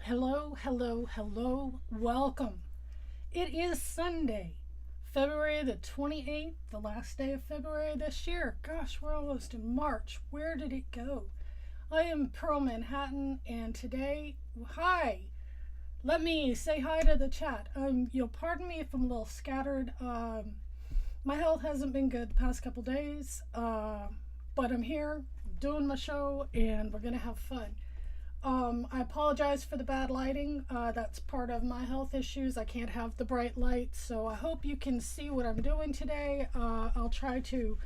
Hello, hello, hello, welcome. It is Sunday, February the 28th, the last day of February this year. Gosh, we're almost in March. Where did it go? I am Pearl Manhattan, and today, hi. Let me say hi to the chat. You'll pardon me if I'm a little scattered. My health hasn't been good the past couple days, but I'm here doing my show, and we're gonna have fun. I apologize for the bad lighting. That's part of my health issues. I can't have the bright lights, so I hope you can see what I'm doing today. I'll try to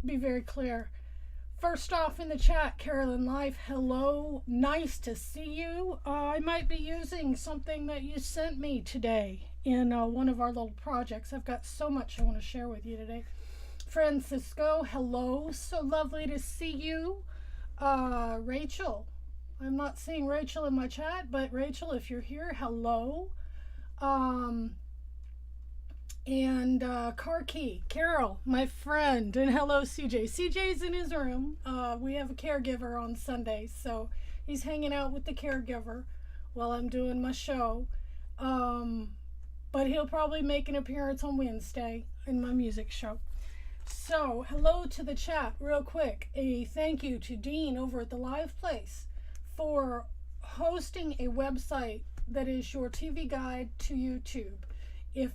be very clear. First off in the chat, Carolyn Life, hello. Nice to see you. I might be using something that you sent me today in one of our little projects. I've got so much I want to share with you today. Francisco, hello. So lovely to see you. Rachel. I'm not seeing Rachel in my chat, but Rachel, if you're here, hello. Car Key, Carol, my friend, and hello, CJ. CJ's in his room. We have a caregiver on Sundays, so he's hanging out with the caregiver while I'm doing my show. But he'll probably make an appearance on Wednesday in my music show. So, hello to the chat, real quick. A thank you to Dean over at the Live Place for hosting a website that is your TV guide to YouTube. If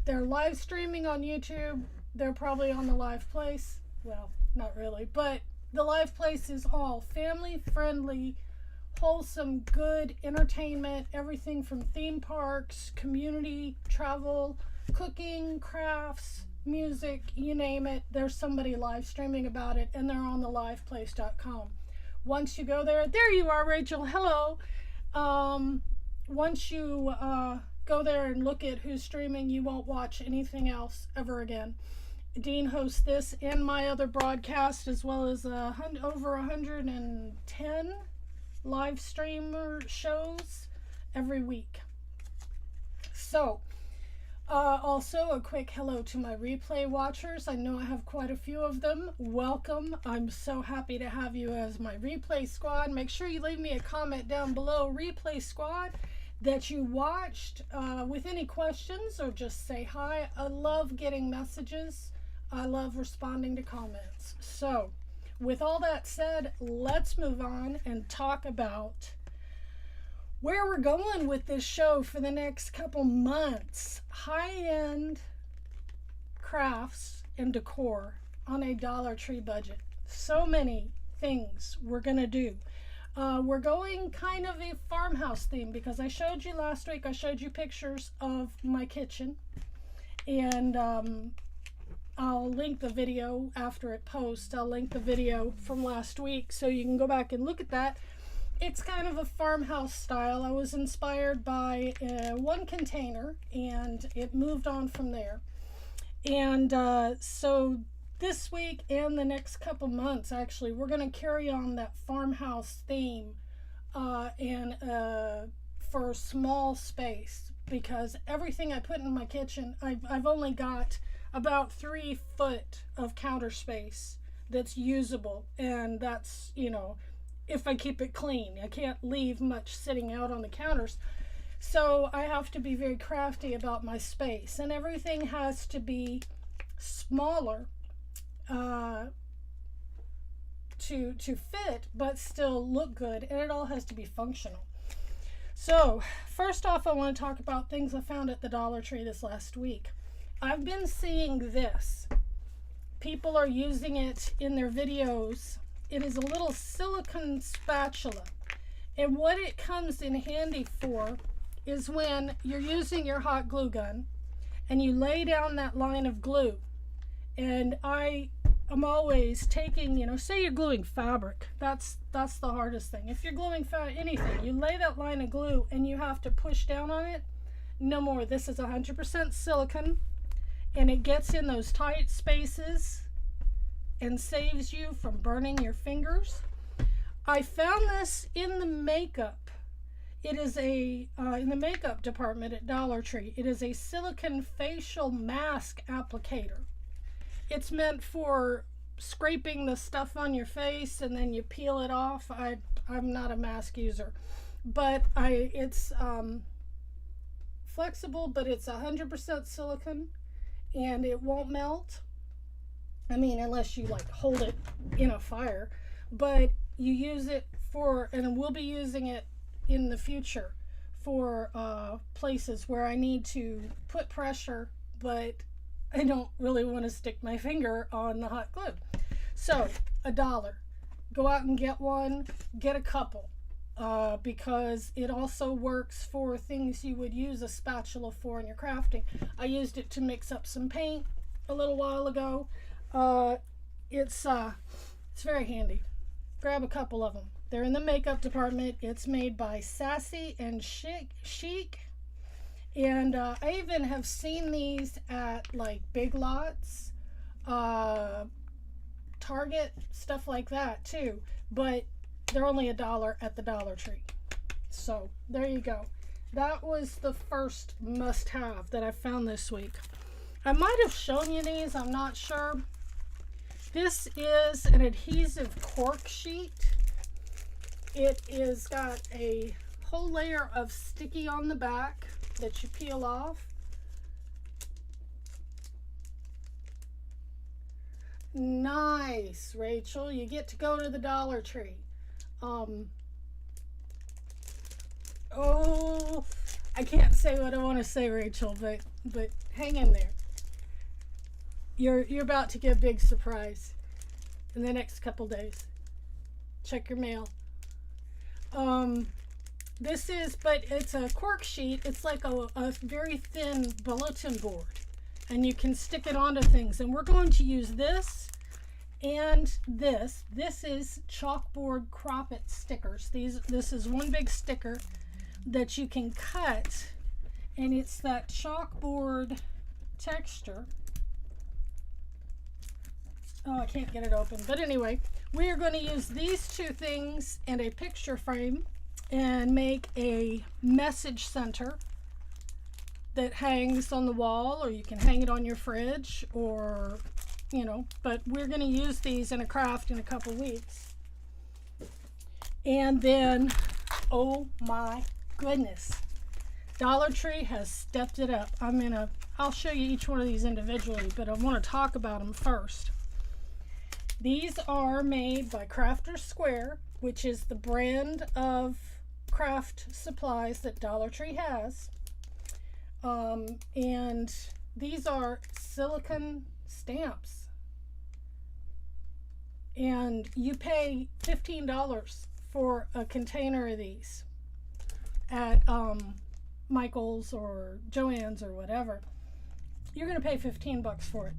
they're live streaming on YouTube, they're probably on the Live Place. Well, not really, but the Live Place is all family friendly, wholesome, good entertainment, everything from theme parks, community, travel, cooking, crafts, music, you name it. There's somebody live streaming about it, and they're on the liveplace.com. Once you go there you are, Rachel, hello. Once you go there and look at who's streaming, you won't watch anything else ever again. Dean hosts this and my other broadcast, as well as over 110 live streamer shows every week. So also, a quick hello to my replay watchers. I know I have quite a few of them. Welcome. I'm so happy to have you as my replay squad. Make sure you leave me a comment down below, replay squad, that you watched with any questions, or just say hi. I love getting messages. I love responding to comments. So, with all that said, let's move on and talk about where we're going with this show for the next couple months. High-end crafts and decor on a Dollar Tree budget. So many things we're gonna do. We're going kind of a farmhouse theme, because I showed you last week, I showed you pictures of my kitchen, and I'll link the video after it posts. I'll link the video from last week so you can go back and look at that. It's kind of a farmhouse style. I was inspired by one container, and it moved on from there. And so this week and the next couple months, actually, we're going to carry on that farmhouse theme and for small space, because everything I put in my kitchen, I've only got about 3 foot of counter space that's usable, and that's, you know, if I keep it clean. I can't leave much sitting out on the counters. So I have to be very crafty about my space, and everything has to be smaller to fit, but still look good, and it all has to be functional. So first off, I want to talk about things I found at the Dollar Tree this last week. I've been seeing this. People are using it in their videos. It is a little silicone spatula, and what it comes in handy for is when you're using your hot glue gun and you lay down that line of glue. And I'm always taking, you know, say you're gluing fabric, that's the hardest thing. If you're gluing anything, you lay that line of glue and you have to push down on it. No more. This is 100% silicone, and it gets in those tight spaces and saves you from burning your fingers. I found this in the makeup. It is in the makeup department at Dollar Tree. It is a silicone facial mask applicator. It's meant for scraping the stuff on your face and then you peel it off. I'm not a mask user. but it's flexible, but it's 100% silicone, and it won't melt. I mean, unless you like hold it in a fire, but you use it for, and we'll be using it in the future for places where I need to put pressure, but I don't really want to stick my finger on the hot glue. So $1. Go out and get one, get a couple. Because it also works for things you would use a spatula for in your crafting. I used it to mix up some paint a little while ago. It's very handy. Grab a couple of them. They're in the makeup department. It's made by Sassy and Chic. And I even have seen these at like Big Lots, Target, stuff like that too. But they're only $1 at the Dollar Tree. So there you go. That was the first must-have that I found this week. I might have shown you these, I'm not sure. This is an adhesive cork sheet. It is got a whole layer of sticky on the back that you peel off. Nice, Rachel. You get to go to the Dollar Tree. Oh, I can't say what I want to say, Rachel, but hang in there. You're about to get a big surprise in the next couple days. Check your mail. This is, but it's a cork sheet. It's like a very thin bulletin board, and you can stick it onto things. And we're going to use this and this. This is chalkboard crop it stickers. This is one big sticker that you can cut, and it's that chalkboard texture. Oh, I can't get it open. But anyway, we are going to use these two things and a picture frame and make a message center that hangs on the wall, or you can hang it on your fridge, or, you know, but we're going to use these in a craft in a couple weeks. And then, oh my goodness, Dollar Tree has stepped it up. I'll show you each one of these individually, but I want to talk about them first. These are made by Crafter Square, which is the brand of craft supplies that Dollar Tree has. And these are silicone stamps. And you pay $15 for a container of these at Michael's or Joann's or whatever. You're going to pay $15 for it.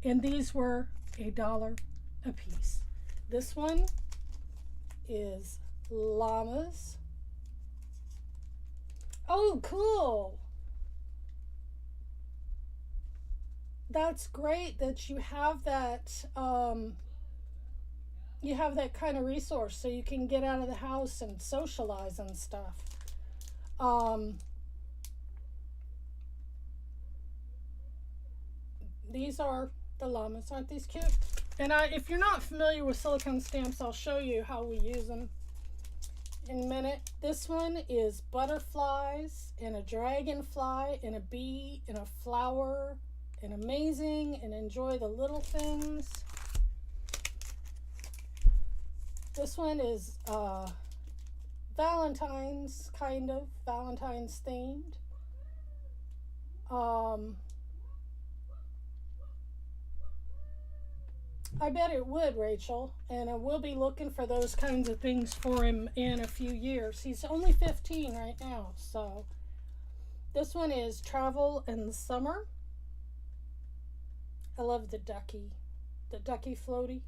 And these were $1 a piece. This one is llamas. Oh, cool. That's great that you have that kind of resource so you can get out of the house and socialize and stuff. These are the llamas. Aren't these cute? And if you're not familiar with silicone stamps, I'll show you how we use them in a minute. This one is butterflies and a dragonfly and a bee and a flower and amazing and enjoy the little things. This one is Valentine's, kind of Valentine's themed. I bet it would, Rachel, and I will be looking for those kinds of things for him in a few years. He's only 15 right now, so this one is Travel in the Summer. I love the ducky floaty.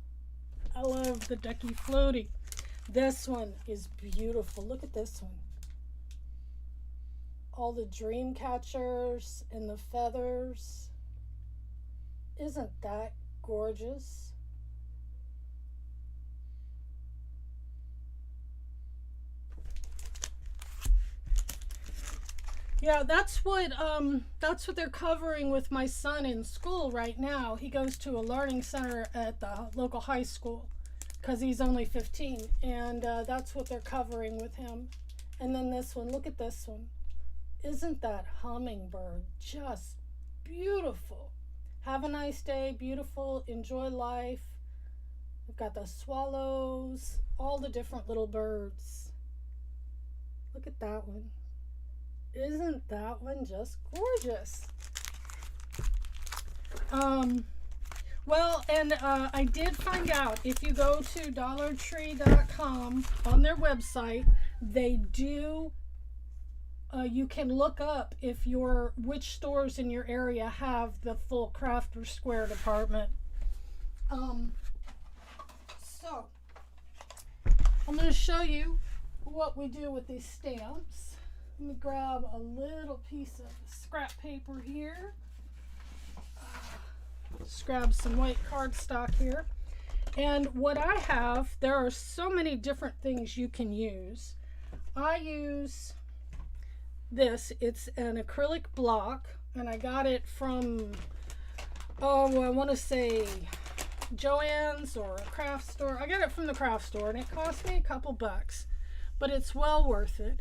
I love the ducky floaty. This one is beautiful. Look at this one. All the dream catchers and the feathers. Isn't that gorgeous? Yeah, that's what they're covering with my son in school right now. He goes to a learning center at the local high school because he's only 15, and that's what they're covering with him. And then this one, look at this one. Isn't that hummingbird just beautiful? Have a nice day, beautiful, enjoy life. We've got the swallows, all the different little birds. Look at that one. Isn't that one just gorgeous? Well, and I did find out, if you go to dollartree.com on their website, they do, you can look up if which stores in your area have the full craft or square department. So I'm going to show you what we do with these stamps. Let me grab a little piece of scrap paper here. Let's grab some white cardstock here. And what I have, there are so many different things you can use. I use this. It's an acrylic block, and I got it from, oh, I want to say Joann's or a craft store. I got it from the craft store, and it cost me a couple bucks, but it's well worth it.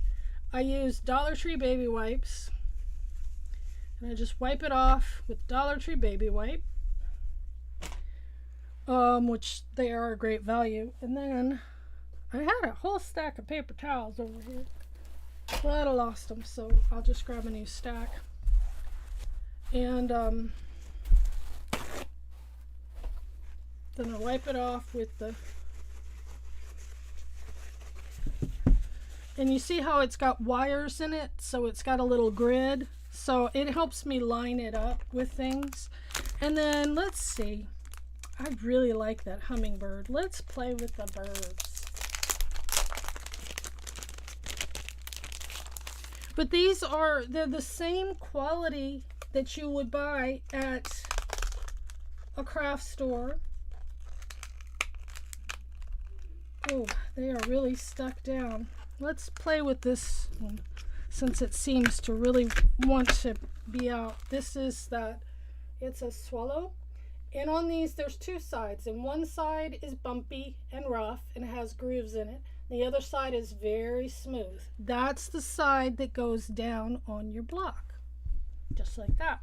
I use Dollar Tree baby wipes, and I just wipe it off with Dollar Tree baby wipe, which they are a great value. And then I had a whole stack of paper towels over here, but I lost them, so I'll just grab a new stack. And then I wipe it off with the, and you see how it's got wires in it, so it's got a little grid, so it helps me line it up with things. And then let's see, I really like that hummingbird. Let's play with the birds. But they're the same quality that you would buy at a craft store. Oh, they are really stuck down. Let's play with this one, since it seems to really want to be out. This is that, it's a swallow. And on these, there's two sides. And one side is bumpy and rough and has grooves in it. The other side is very smooth. That's the side that goes down on your block. Just like that.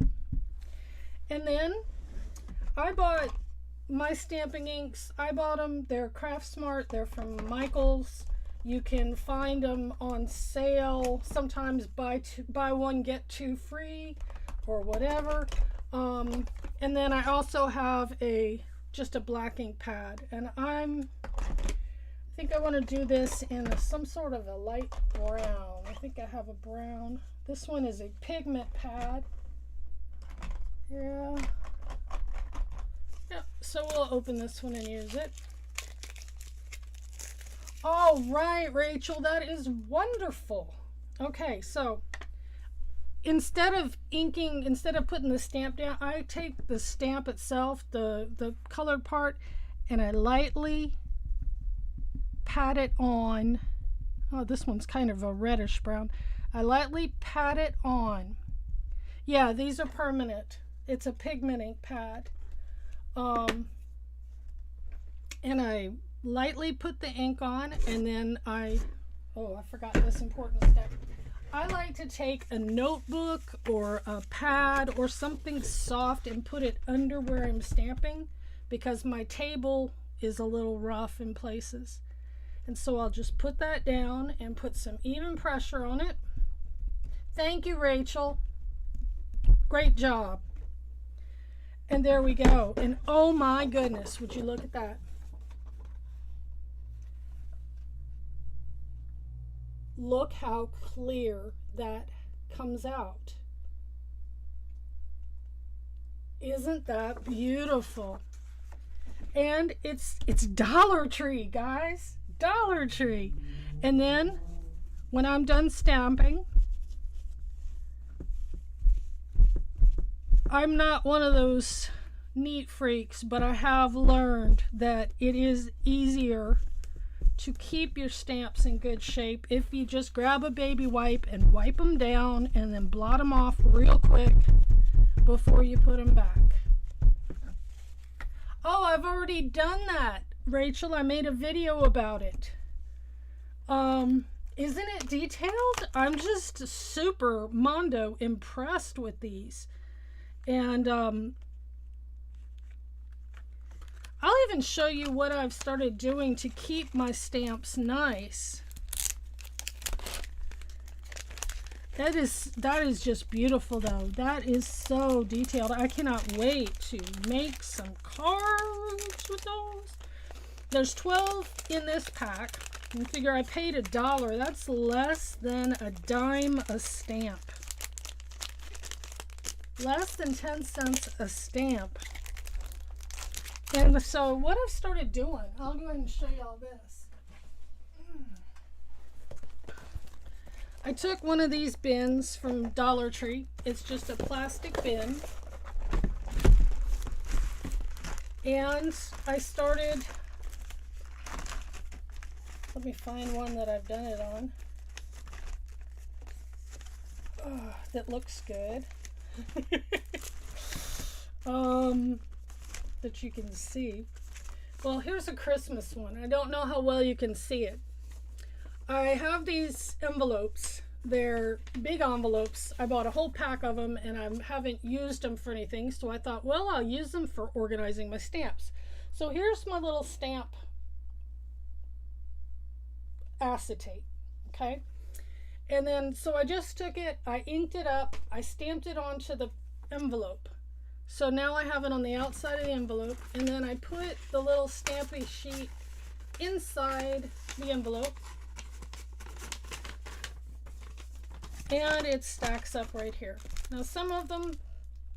And then I bought my stamping inks. I bought them. They're Craft Smart. They're from Michael's. You can find them on sale. Sometimes buy one, get two free or whatever. And then I also have just a black ink pad. And I think I want to do this in some sort of a light brown. I think I have a brown. This one is a pigment pad. Yeah. So we'll open this one and use it. All right, Rachel, that is wonderful. Okay, so instead of putting the stamp down, I take the stamp itself, the colored part, and I lightly pat it on. Oh, this one's kind of a reddish brown. I lightly pat it on. Yeah, these are permanent. It's a pigment ink pad. And I lightly put the ink on, and then I forgot this important step. I like to take a notebook or a pad or something soft and put it under where I'm stamping, because my table is a little rough in places. And so I'll just put that down and put some even pressure on it. Thank you, Rachel. Great job. And there we go. And oh my goodness, would you look at that? Look how clear that comes out. Isn't that beautiful? And it's Dollar Tree, guys. Dollar Tree. And then when I'm done stamping, I'm not one of those neat freaks, but I have learned that it is easier to keep your stamps in good shape if you just grab a baby wipe and wipe them down and then blot them off real quick before you put them back. Oh, I've already done that, Rachel. I made a video about it. Isn't it detailed? I'm just super mondo impressed with these. And I'll even show you what I've started doing to keep my stamps nice. That is just beautiful though. That is so detailed. I cannot wait to make some cards with those. There's 12 in this pack. You figure I paid $1. That's less than a dime a stamp. Less than 10 cents a stamp. And so what I've started doing, I'll go ahead and show you all this. I took one of these bins from Dollar Tree. It's just a plastic bin. And I started, let me find one that I've done it on. Oh, that looks good. That you can see. Well, here's a Christmas one. I don't know how well you can see it. I have these envelopes. They're big envelopes. I bought a whole pack of them and I haven't used them for anything, so I thought, well, I'll use them for organizing my stamps. So here's my little stamp acetate, okay? And then, so I just took it, I inked it up, I stamped it onto the envelope. So now I have it on the outside of the envelope, and then I put the little stampy sheet inside the envelope. And it stacks up right here. Now some of them,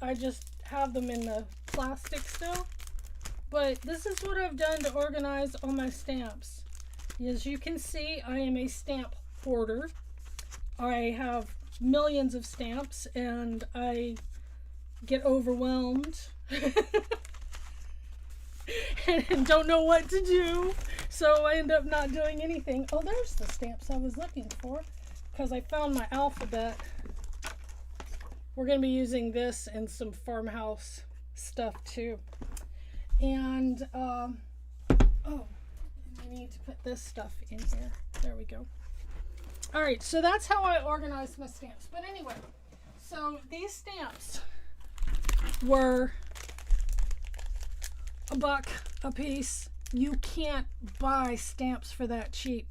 I just have them in the plastic still. But this is what I've done to organize all my stamps. As you can see, I am a stamp hoarder. I have millions of stamps and I get overwhelmed and don't know what to do. So I end up not doing anything. Oh, there's the stamps I was looking for. Because I found my alphabet. We're going to be using this and some farmhouse stuff too. And, oh, I need to put this stuff in here. There we go. All right, so that's how I organize my stamps. But anyway, so these stamps were $1 a piece. You can't buy stamps for that cheap.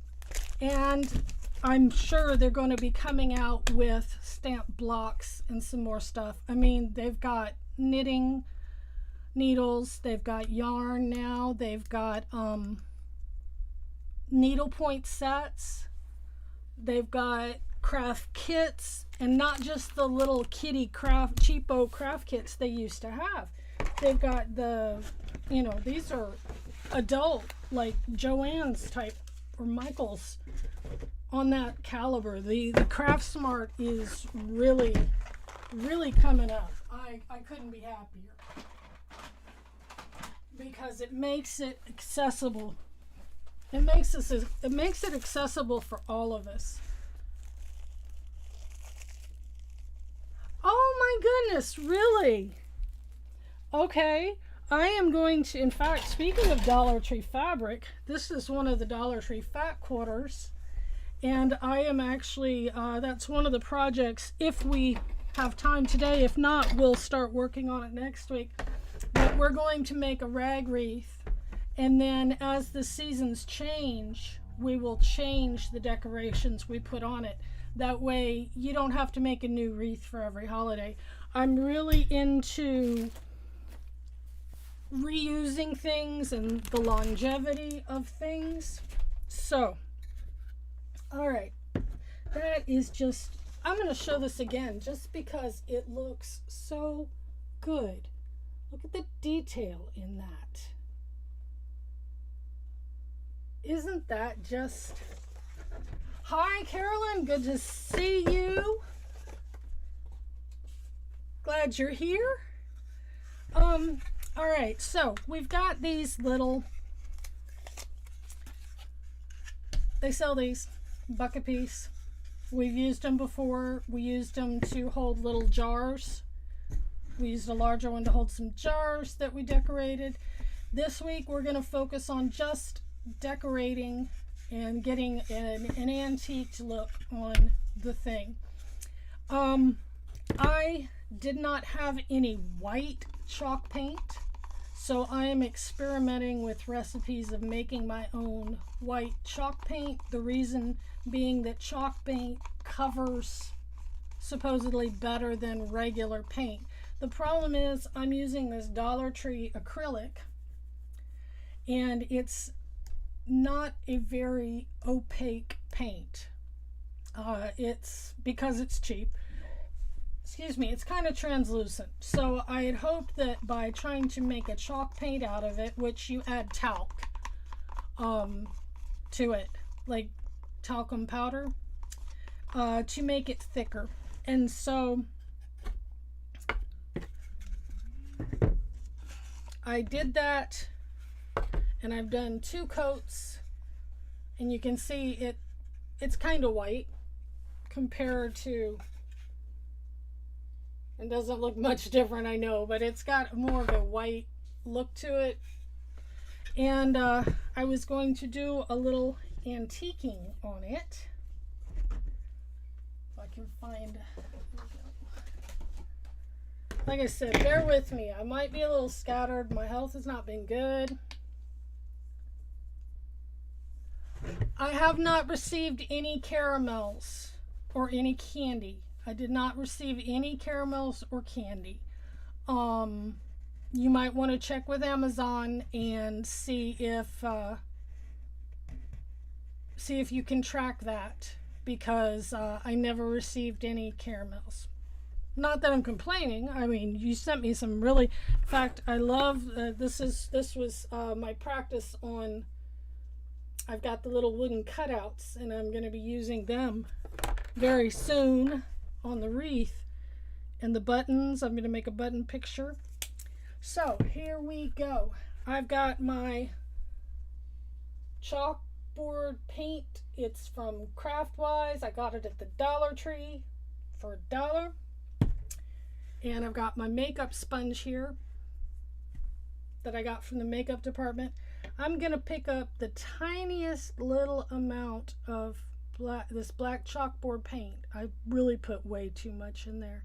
And I'm sure they're going to be coming out with stamp blocks and some more stuff. I mean, they've got knitting needles, they've got yarn now, they've got needlepoint sets, they've got craft kits, and not just the little kitty craft, cheapo craft kits they used to have. They've got the, you know, these are adult, like Joann's type or Michael's. On that caliber, the Craft Smart is really coming up. I couldn't be happier because it makes it accessible. It makes it accessible for all of us. Oh my goodness, really? Okay, I am going to, in fact, speaking of Dollar Tree fabric, this is one of the Dollar Tree fat quarters. And I am actually, that's one of the projects, if we have time today. If not, we'll start working on it next week. But we're going to make a rag wreath. And then as the seasons change, we will change the decorations we put on it. That way you don't have to make a new wreath for every holiday. I'm really into reusing things and the longevity of things. So, all right, that is just, I'm going to show this again just because it looks so good. Look at the detail in that. Isn't that just... Hi, Carolyn. Good to see you. Glad you're here. All right, so we've got these little... They sell these $1 a piece. We've used them before. We used them to hold little jars. We used a larger one to hold some jars that we decorated. This week we're going to focus on just decorating and getting an antiqued look on the thing. I did not have any white chalk paint, so I am experimenting with recipes of making my own white chalk paint. The reason being that chalk paint covers supposedly better than regular paint. The problem is I'm using this Dollar Tree acrylic, and it's not a very opaque paint. It's because it's cheap. Excuse me, it's kind of translucent. So I had hoped that by trying to make a chalk paint out of it, which you add talc to it, like talcum powder, to make it thicker. And so I did that, and I've done 2 coats, and you can see it's kind of white compared to, it doesn't look much different, I know, but it's got more of a white look to it. And I was going to do a little antiquing on it. If I can find, like I said, bear with me. I might be a little scattered. My health has not been good. I have not received any caramels or any candy. I did not receive any caramels or candy. You might want to check with Amazon and see if you can track that, because I never received any caramels. Not that I'm complaining. I mean, you sent me some really. In fact, I love this was my practice on. I've got the little wooden cutouts, and I'm going to be using them very soon on the wreath. And the buttons, I'm going to make a button picture. So here we go. I've got my chalkboard paint. It's from Craftwise. I got it at the Dollar Tree for $1. And I've got my makeup sponge here that I got from the makeup department. I'm going to pick up the tiniest little amount of this black chalkboard paint. I really put way too much in there.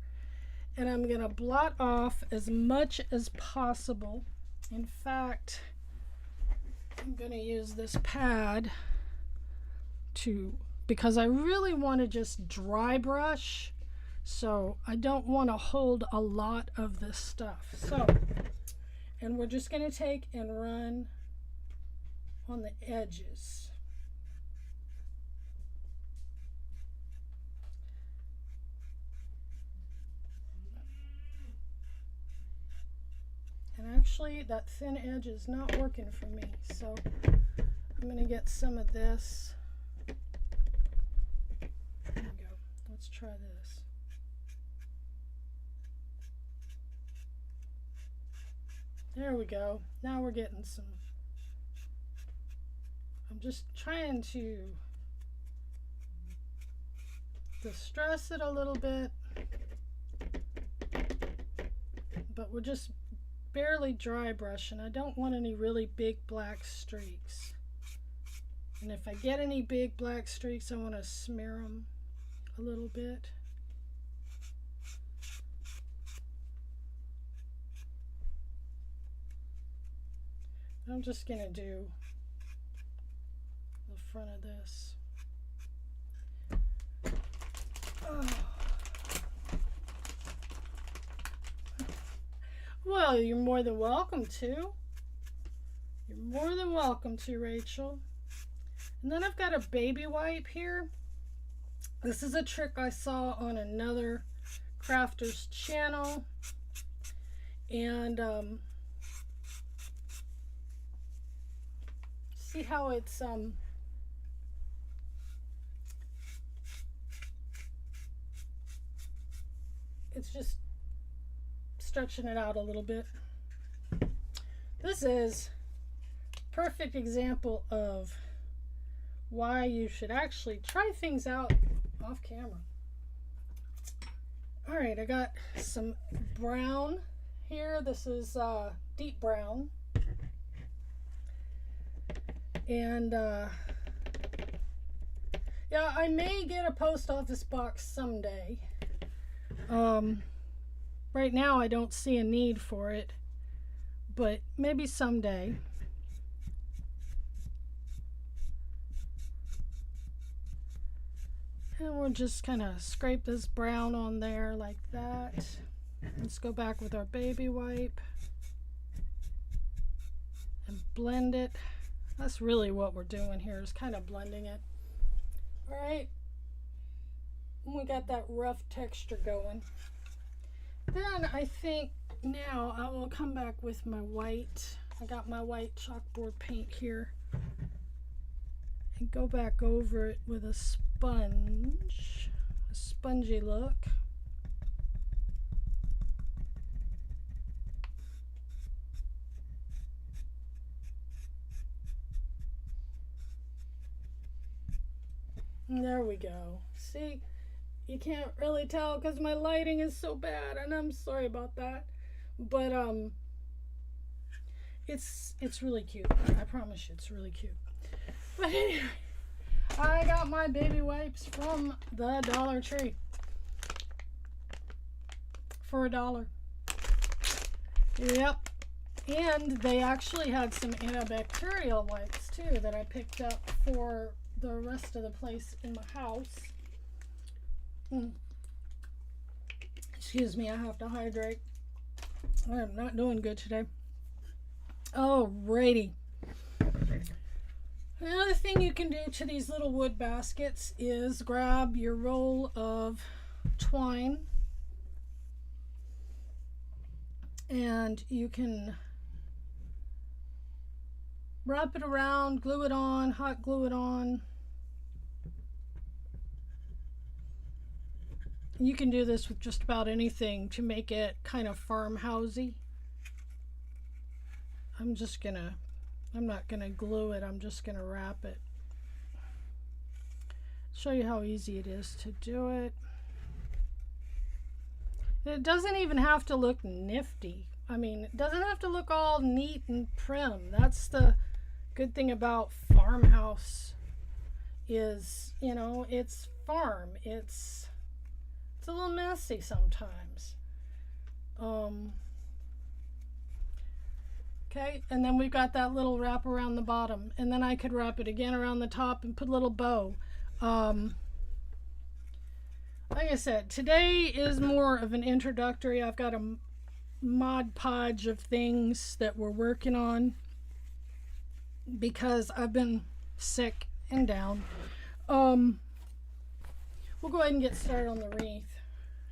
And I'm going to blot off as much as possible. In fact, I'm going to use this pad because I really want to just dry brush. So I don't want to hold a lot of this stuff. So, and we're just going to take and run on the edges. And actually that thin edge is not working for me, so I'm going to get some of this. There we go. Let's try this. There we go. Now we're getting some. I'm just trying to distress it a little bit, but we're just barely dry brushing. I don't want any really big black streaks. And if I get any big black streaks, I want to smear them a little bit. I'm just going to do the front of this. Oh. Well, you're more than welcome to. You're more than welcome to, Rachel. And then I've got a baby wipe here. This is a trick I saw on another crafter's channel. And see how it's just stretching it out a little bit. This is a perfect example of why you should actually try things out off camera. All right, I got some brown here. This is deep brown. And Yeah, I may get a post office box someday. Right now I don't see a need for it, but maybe someday. And we'll just kind of scrape this brown on there like that. Let's go back with our baby wipe and blend it. That's really what we're doing here, is kind of blending it. All right, we got that rough texture going. Then I think now I will come back with my white. I got my white chalkboard paint here. And go back over it with a sponge, a spongy look. And there we go. See, you can't really tell because my lighting is so bad, and I'm sorry about that. But it's really cute. I promise you, it's really cute. But anyway, I got my baby wipes from the Dollar Tree for $1. Yep. And they actually had some antibacterial wipes too that I picked up for the rest of the place in my house. Excuse me, I have to hydrate. I'm not doing good today. Alrighty. Another thing you can do to these little wood baskets is grab your roll of twine and you can wrap it around, glue it on, hot glue it on. You can do this with just about anything to make it kind of farmhousey. I'm not gonna glue it, I'm just gonna wrap it. Show you how easy it is to do it. It doesn't even have to look nifty. I mean, it doesn't have to look all neat and prim. That's the good thing about farmhouse is, you know, it's farm. It's a little messy sometimes. Okay, and then we've got that little wrap around the bottom, and then I could wrap it again around the top and put a little bow. Like I said, today is more of an introductory. I've got a Mod Podge of things that we're working on because I've been sick and down. We'll go ahead and get started on the wreath,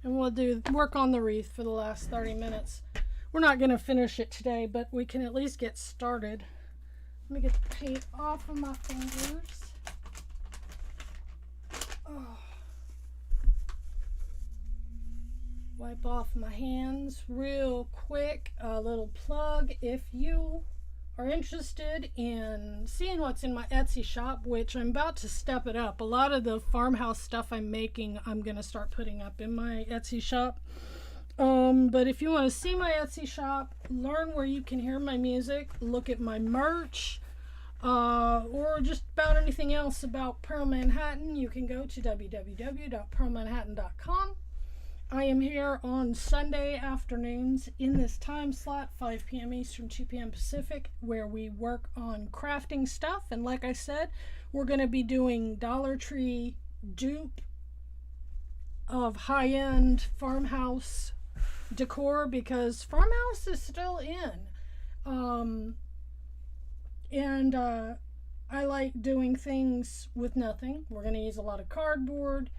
and we'll work on the wreath for the last 30 minutes. We're not going to finish it today, but we can at least get started. Let me get the paint off of my fingers. Wipe off my hands real quick. A little plug: if you are interested in seeing what's in my Etsy shop, which I'm about to step it up. A lot of the farmhouse stuff I'm making, I'm going to start putting up in my Etsy shop. But if you want to see my Etsy shop, learn where you can hear my music, look at my merch, or just about anything else about Pearl Manhattan, you can go to www.pearlmanhattan.com. I am here on Sunday afternoons in this time slot, 5 p.m. Eastern, 2 p.m. Pacific, where we work on crafting stuff. And like I said, we're going to be doing Dollar Tree dupe of high-end farmhouse decor because farmhouse is still in. I like doing things with nothing. We're going to use a lot of cardboard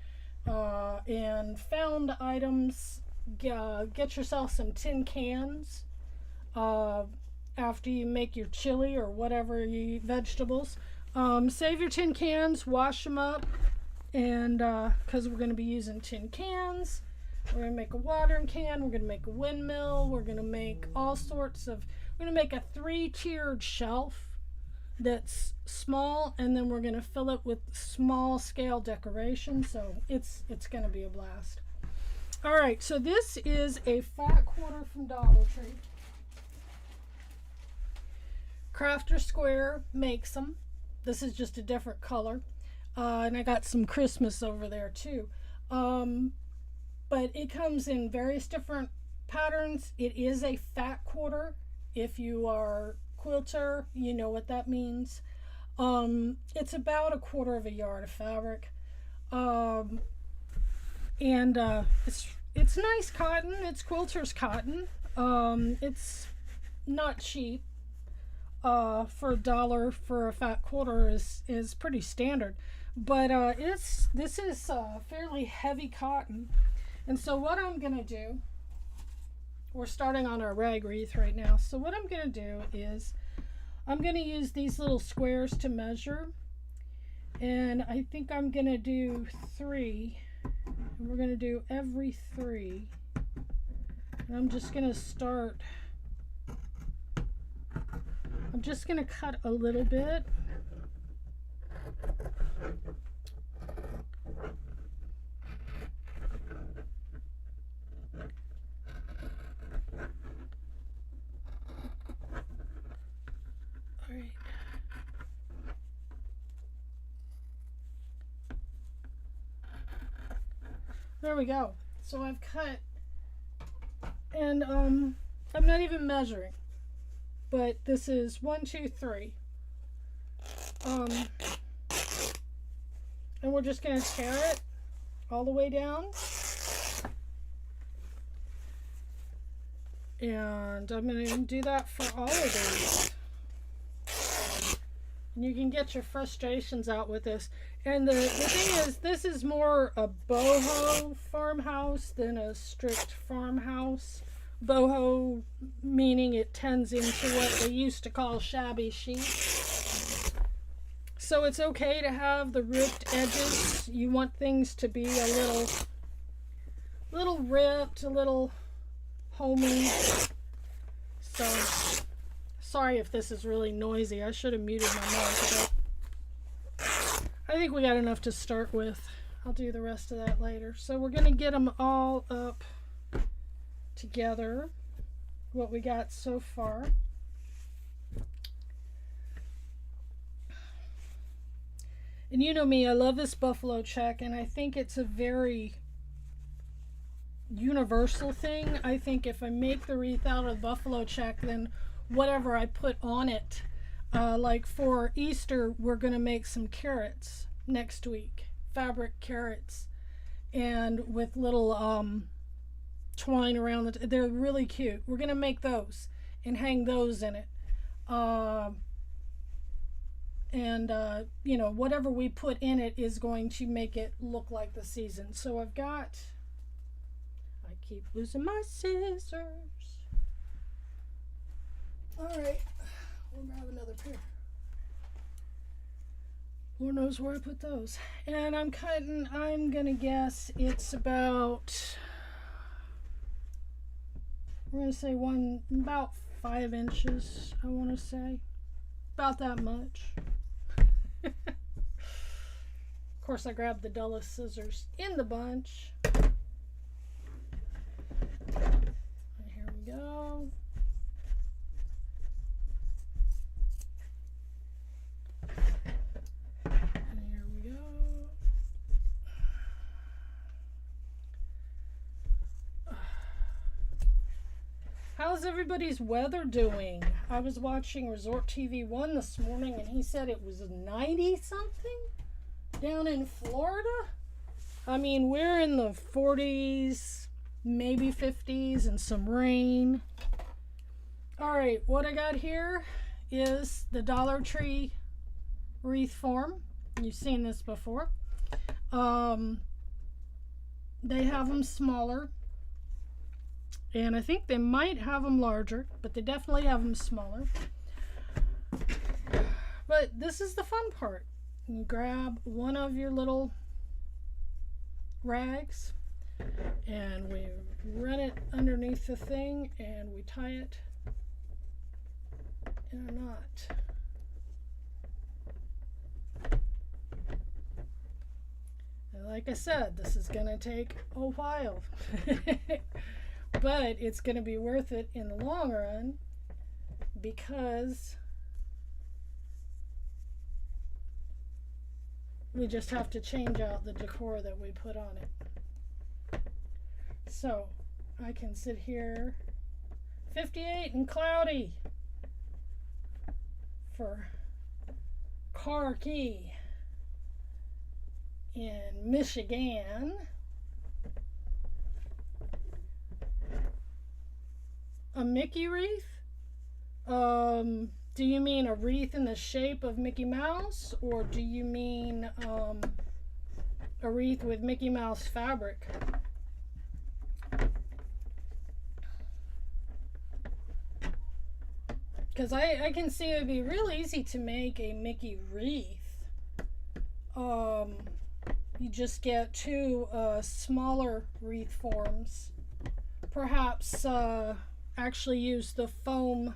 and found items. Get yourself some tin cans after you make your chili or whatever you eat, vegetables. Save your tin cans, wash them up, and because we're going to be using tin cans. We're going to make a watering can, we're going to make a windmill, we're going to make all sorts of, we're going to make a 3-tiered shelf that's small, and then we're going to fill it with small scale decoration, so it's going to be a blast. All right, so this is a fat quarter from Dollar Tree. Crafter Square makes them. This is just a different color. And I got some Christmas over there too. But it comes in various different patterns. It is a fat quarter. If you are quilter, you know what that means. It's about 1/4 of a yard of fabric. Um, and it's nice cotton. It's quilter's cotton. It's not cheap. For $1 for a fat quarter is pretty standard, but this is fairly heavy cotton, and so what I'm gonna do, we're starting on our rag wreath right now. So what I'm gonna do is I'm gonna use these little squares to measure, and I think I'm gonna do 3, and we're gonna do every 3, and I'm just gonna cut a little bit. All right. There we go. So I've cut, and I'm not even measuring, but this is 1, 2, 3. And we're just going to tear it all the way down. And I'm going to do that for all of these. And you can get your frustrations out with this. And the thing is, this is more a boho farmhouse than a strict farmhouse. Boho meaning it tends into what they used to call shabby chic. So it's okay to have the ripped edges. You want things to be a little ripped, a little homey. So sorry if this is really noisy. I should have muted my mic, but I think we got enough to start with. I'll do the rest of that later. So we're going to get them all up together, what we got so far. And you know me, I love this buffalo check, and I think it's a very universal thing. I think if I make the wreath out of buffalo check, then whatever I put on it, like for Easter, we're going to make some carrots next week, fabric carrots, and with little twine around they're really cute. We're gonna make those and hang those in it, you know, whatever we put in it is going to make it look like the season. So I keep losing my scissors. All right, we'll grab another pair. Lord knows where I put those. And I'm gonna guess it's about, we're going to say about 5 inches, I want to say. About that much. Of course, I grabbed the dullest scissors in the bunch. And here we go. And here we go. How's everybody's weather doing? I was watching Resort TV 1 this morning, and he said it was 90 something down in Florida. I mean, we're in the 40s, maybe 50s, and some rain. All right, what I got here is the Dollar Tree wreath form. You've seen this before. They have them smaller. And I think they might have them larger, but they definitely have them smaller. But this is the fun part. You grab one of your little rags, and we run it underneath the thing, and we tie it in a knot. And like I said, this is going to take a while. But it's going to be worth it in the long run, because We just have to change out the decor that we put on it. So I can sit here, 58 and cloudy for Corky in Michigan. A Mickey wreath? Do you mean a wreath in the shape of Mickey Mouse, or do you mean a wreath with Mickey Mouse fabric? Because I can see it would be real easy to make a Mickey wreath. You just get two smaller wreath forms. Perhaps actually use the foam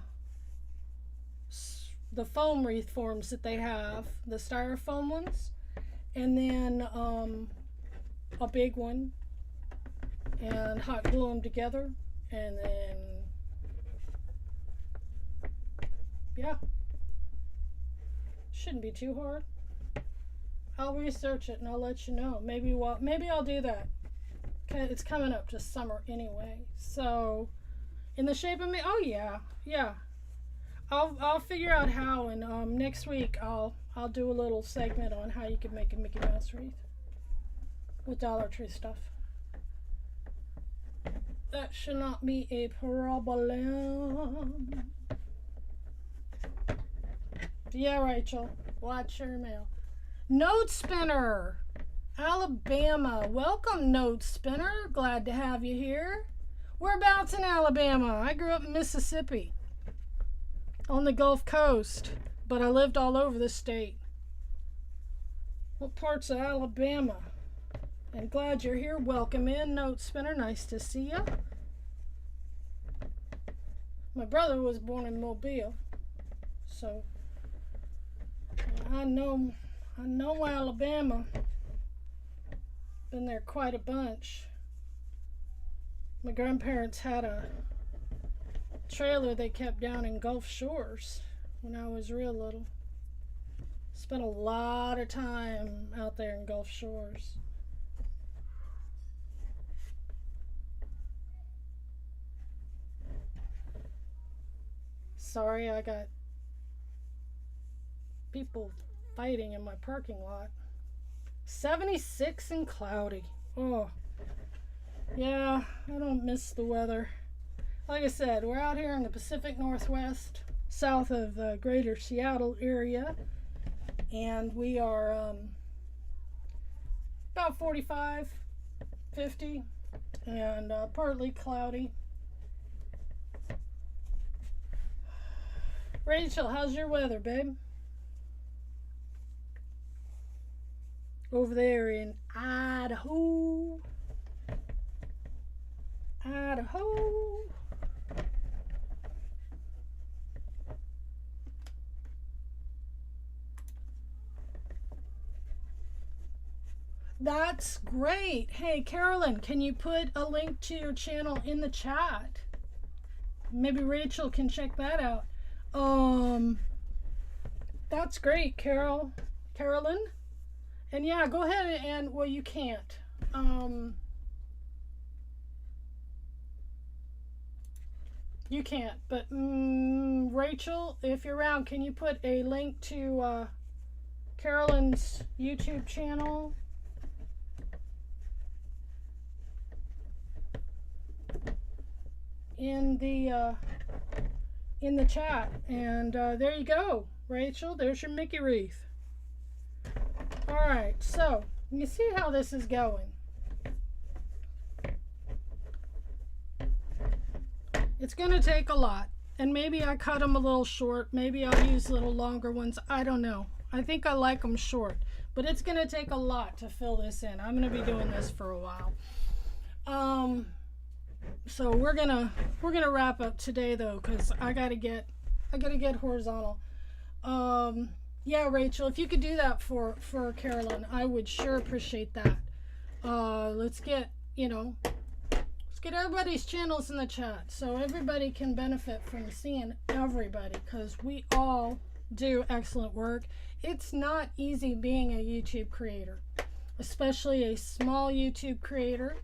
wreath forms that they have, the styrofoam ones, and then a big one, and hot glue them together, and then yeah, shouldn't be too hard. I'll research it and I'll let you know. Maybe I'll do that. It's coming up to summer anyway, so in the shape of me. Oh yeah. I'll figure out how, and next week I'll do a little segment on how you can make a Mickey Mouse wreath with Dollar Tree stuff. That should not be a problem. Yeah, Rachel, watch your mail. Note Spinner, Alabama. Welcome, Note Spinner. Glad to have you here. Whereabouts in Alabama? I grew up in Mississippi, on the Gulf Coast, but I lived all over the state. What parts of Alabama? And glad you're here. Welcome in, Note Spinner. Nice to see you. My brother was born in Mobile, so I know Alabama. Been there quite a bunch. My grandparents had a trailer they kept down in Gulf Shores when I was real little. Spent a lot of time out there in Gulf Shores. Sorry, I got people fighting in my parking lot. 76 and cloudy. Oh, yeah, I don't miss the weather. Like I said, we're out here in the Pacific Northwest, south of the greater Seattle area, and we are about 45, 50, and partly cloudy. Rachel, how's your weather, babe? Over there in Idaho. Idaho. That's great. Hey, Carolyn, can you put a link to your channel in the chat? Maybe Rachel can check that out. That's great, Carolyn. And yeah, go ahead and, well, you can't. You can't, but Rachel, if you're around, can you put a link to Carolyn's YouTube channel? In the chat, and there you go, Rachel. There's your Mickey wreath. All right, so you see how this is going. It's gonna take a lot, and maybe I cut them a little short. Maybe I'll use little longer ones. I don't know. I think I like them short, but it's gonna take a lot to fill this in. I'm gonna be doing this for a while. So we're gonna wrap up today though, because I gotta get horizontal. Yeah, Rachel, if you could do that for Carolyn, I would sure appreciate that. Let's get everybody's channels in the chat so everybody can benefit from seeing everybody, because we all do excellent work. It's not easy being a YouTube creator, especially a small YouTube creator,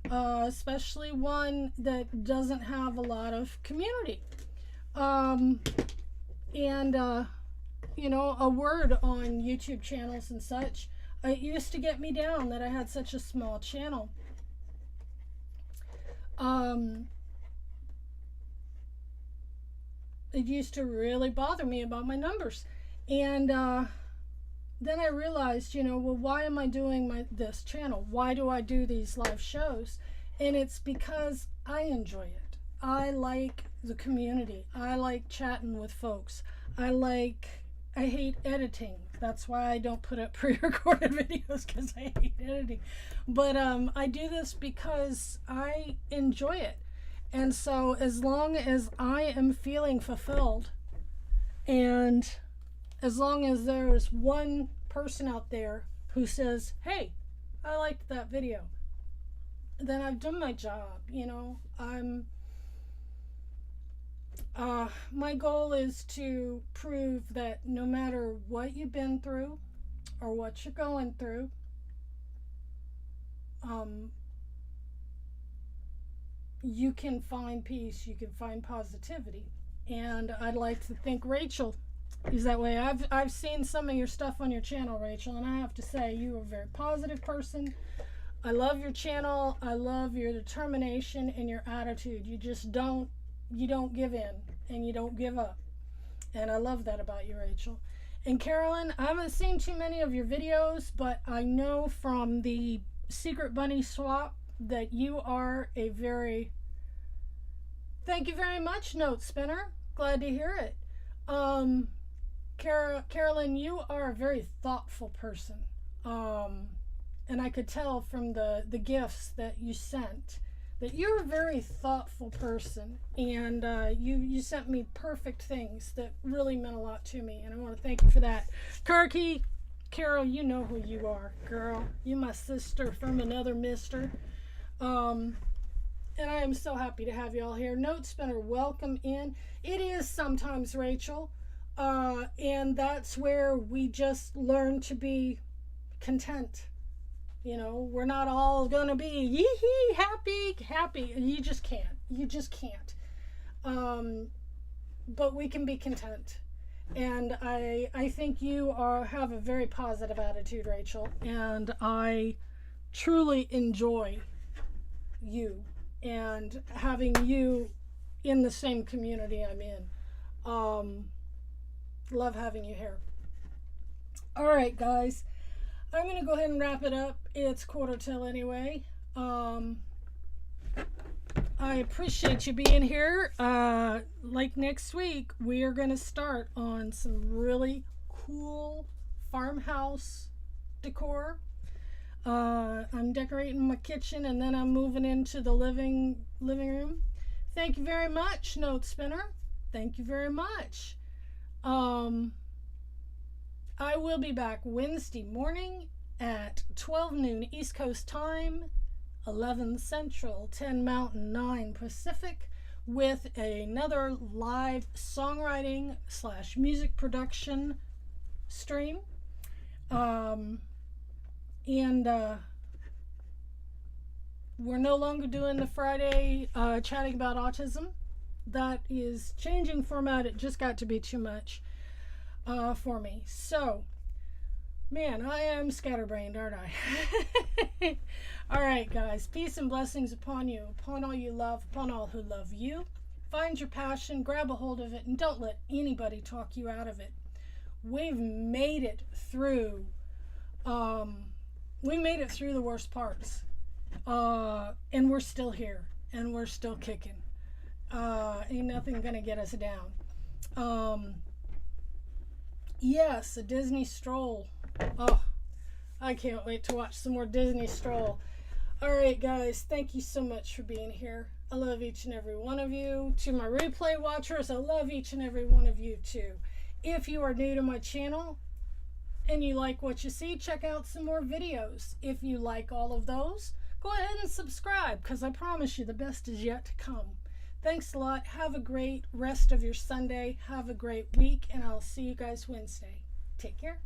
especially one that doesn't have a lot of community. You know, a word on YouTube channels and such, it used to get me down that I had such a small channel. It used to really bother me about my numbers. And then I realized, you know, well, why am I doing this channel? Why do I do these live shows? And it's because I enjoy it. I like the community. I like chatting with folks. I hate editing. That's why I don't put up pre-recorded videos, because I hate editing. But I do this because I enjoy it. And so as long as I am feeling fulfilled, and as long as there is one person out there who says, hey, I liked that video, then I've done my job. You know, my goal is to prove that no matter what you've been through or what you're going through, you can find peace, you can find positivity. And I'd like to think Rachel is that way. I've seen some of your stuff on your channel, Rachel, and I have to say you are a very positive person. I love your channel. I love your determination and your attitude. You don't give in and you don't give up. And I love that about you, Rachel. And Carolyn, I haven't seen too many of your videos, but I know from the Secret Bunny swap that you are a very, thank you very much, Note Spinner. Glad to hear it. Carolyn, you are a very thoughtful person. And I could tell from the gifts that you sent that you're a very thoughtful person. And you sent me perfect things that really meant a lot to me. And I want to thank you for that. Kirky, Carol, you know who you are, girl. You my sister from another mister. And I am so happy to have you all here. Note Spinner, welcome in. It is sometimes, Rachel. And that's where we just learn to be content. You know, we're not all gonna be yee-hee, happy. You just can't. But we can be content. And I think you have a very positive attitude, Rachel. And I truly enjoy you and having you in the same community I'm in. Love having you here. All right, guys, I'm gonna go ahead and wrap it up. It's 1:45 anyway. I appreciate you being here. Like next week, we are gonna start on some really cool farmhouse decor. I'm decorating my kitchen, and then I'm moving into the living room. Thank you very much, Note Spinner. Thank you very much. I will be back Wednesday morning at 12 noon East Coast time, 11 Central, 10 Mountain, 9 Pacific, with another live songwriting / music production stream. We're no longer doing the Friday chatting about autism. That is changing format. It just got to be too much for me. So, man, I am scatterbrained, aren't I? All right, guys. Peace and blessings upon you, upon all you love, upon all who love you. Find your passion, grab a hold of it, and don't let anybody talk you out of it. We've made it through. We made it through the worst parts, and we're still here, and we're still kicking. Ain't nothing gonna get us down. Yes, a Disney stroll. Oh, I can't wait to watch some more Disney stroll. All right, guys, thank you so much for being here. I love each and every one of you. To my replay watchers, I love each and every one of you too. If you are new to my channel and you like what you see, check out some more videos. If you like all of those, go ahead and subscribe, because I promise you the best is yet to come. Thanks a lot. Have a great rest of your Sunday. Have a great week, and I'll see you guys Wednesday. Take care.